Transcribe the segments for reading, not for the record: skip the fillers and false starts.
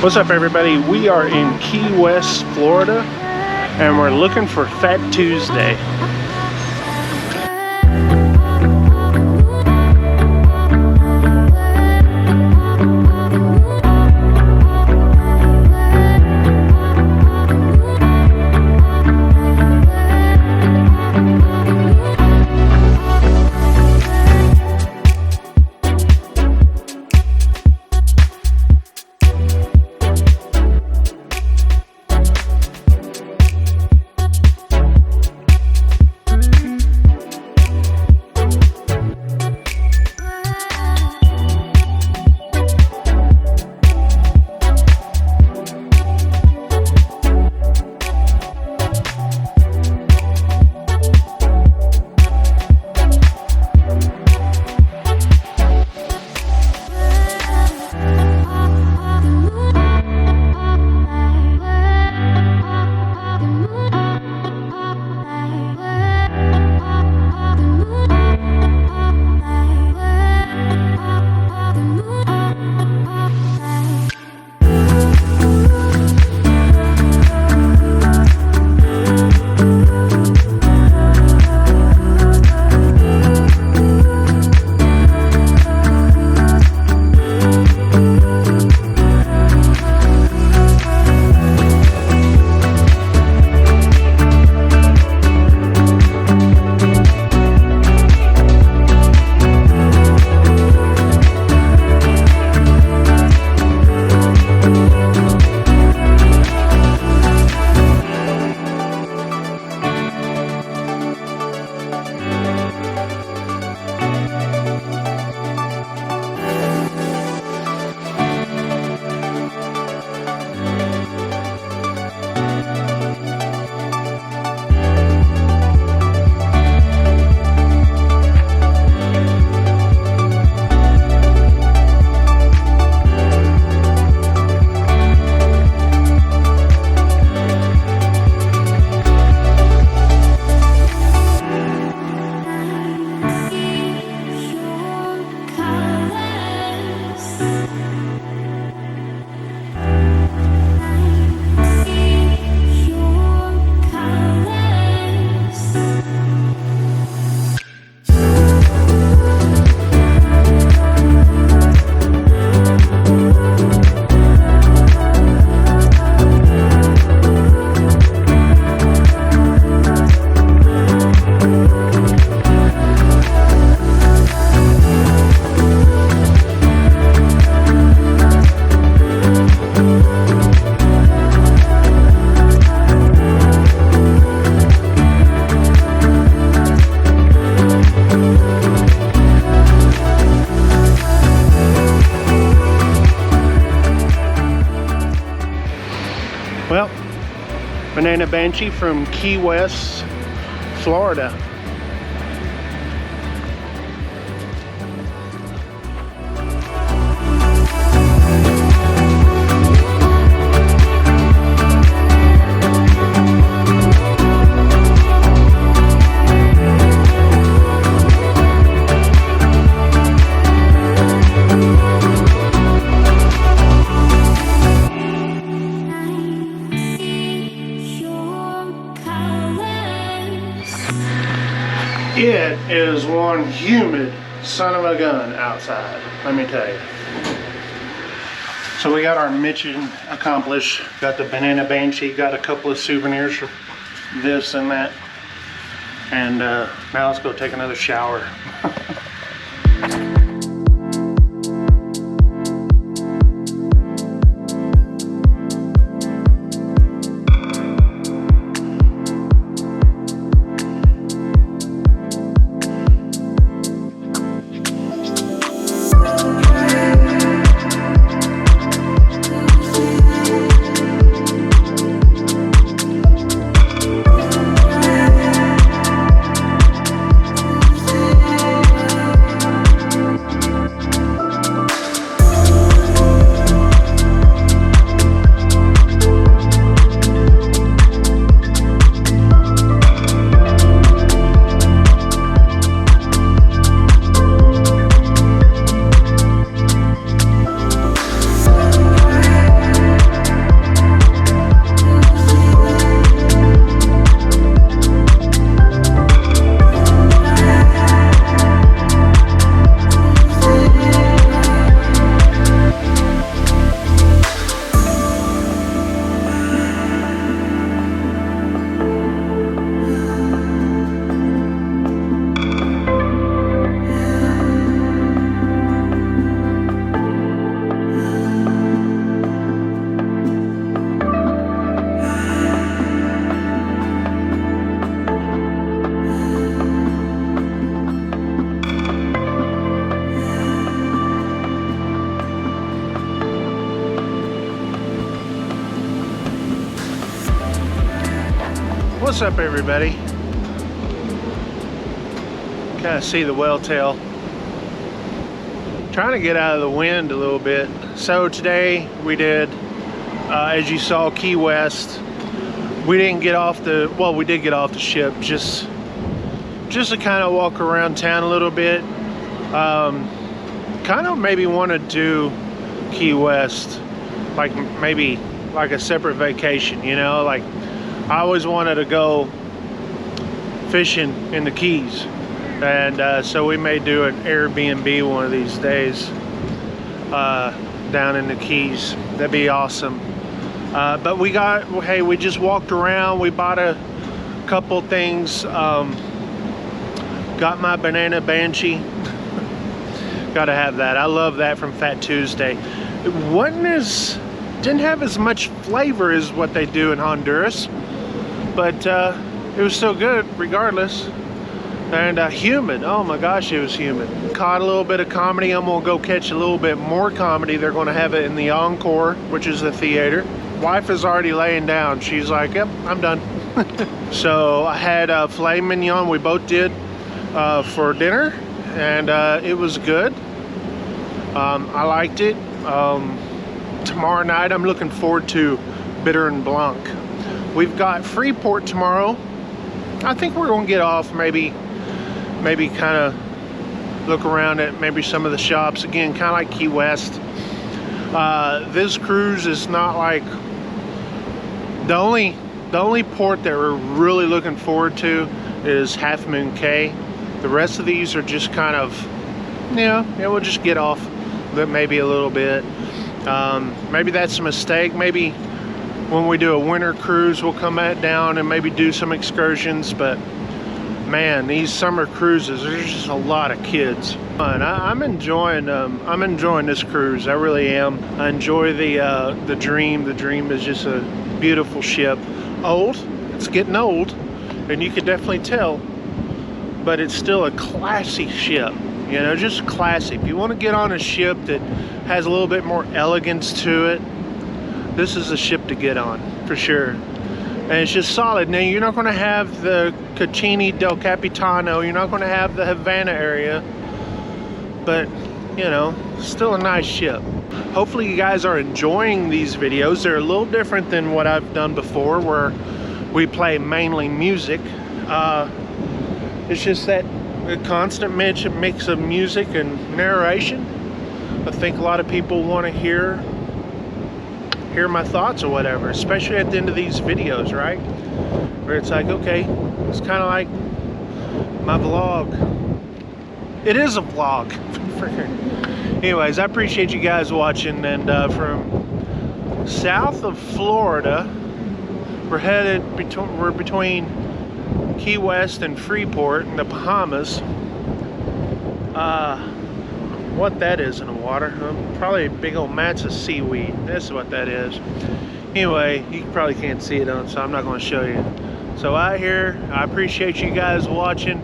What's up, everybody? We are in Key West, Florida, and we're looking for Fat Tuesday. Well, Banana Banshee from Key West, Florida. It is one humid son of a gun outside, let me tell you. So we got our mission accomplished. Got the Banana Banshee, got a couple of souvenirs for this and that. And now let's go take another shower. up, everybody? Kind of see the whale tail. Trying to get out of the wind a little bit. So today we did, as you saw, Key West. We didn't get off the, well, we did get off the ship just to kind of walk around town a little bit. Kind of maybe want to do Key West, like maybe like a separate vacation, you know, like I always wanted to go fishing in the Keys, and so we may do an Airbnb one of these days down in the Keys. That'd be awesome. But we just walked around. We bought a couple things. Got my banana banshee. Gotta have that. I love that from Fat Tuesday. It didn't have as much flavor as what they do in Honduras, but it was still good regardless. And humid. Oh my gosh, it was humid. Caught a little bit of comedy. I'm gonna go catch a little bit more comedy. They're gonna have it in the Encore, which is the theater. Wife is already laying down. She's like, yep, I'm done. So I had filet mignon. We both did for dinner, and it was good. I liked it. Tomorrow night I'm looking forward to Bitter and Blanc. We've got Freeport tomorrow. I think we're gonna get off, maybe kind of look around at maybe some of the shops again, kind of like Key West. This cruise is not like the only port that we're really looking forward to is Half Moon Cay. The rest of these are just kind of, yeah, we'll just get off maybe a little bit. Maybe that's a mistake. Maybe when we do a winter cruise, we'll come back down and maybe do some excursions. But man, these summer cruises, there's just a lot of kids. I'm enjoying this cruise. I really am. I enjoy the Dream. The Dream is just a beautiful ship. Old, it's getting old, and you can definitely tell, but it's still a classy ship. You know, just classy. If you want to get on a ship that has a little bit more elegance to it, this is a ship to get on, for sure. And it's just solid. Now, you're not going to have the Cocchini del Capitano. You're not going to have the Havana area. But, you know, still a nice ship. Hopefully you guys are enjoying these videos. They're a little different than what I've done before, where we play mainly music. It's just that a constant mix of music and narration. I think a lot of people want to hear my thoughts or whatever, especially at the end of these videos, right? Where it's like, okay, it's kind of like my vlog. It is a vlog. Anyways, I appreciate you guys watching, and from south of Florida, we're between Key West and Freeport in the Bahamas. What that is in the water, probably big old mats of seaweed. That's what that is. Anyway, you probably can't see it on, so I'm not going to show you. So out here, I appreciate you guys watching.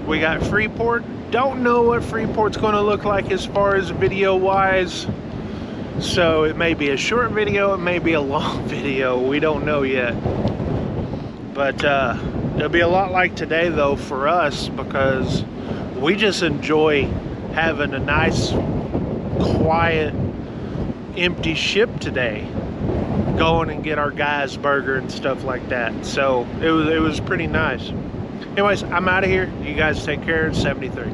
We got Freeport. Don't know what Freeport's going to look like as far as video wise, so it may be a short video, it may be a long video, we don't know yet. But it'll be a lot like today though for us, because we just enjoy having a nice, quiet, empty ship today. Going and get our guys burger and stuff like that. So it was pretty nice. Anyways, I'm out of here. You guys take care. 73.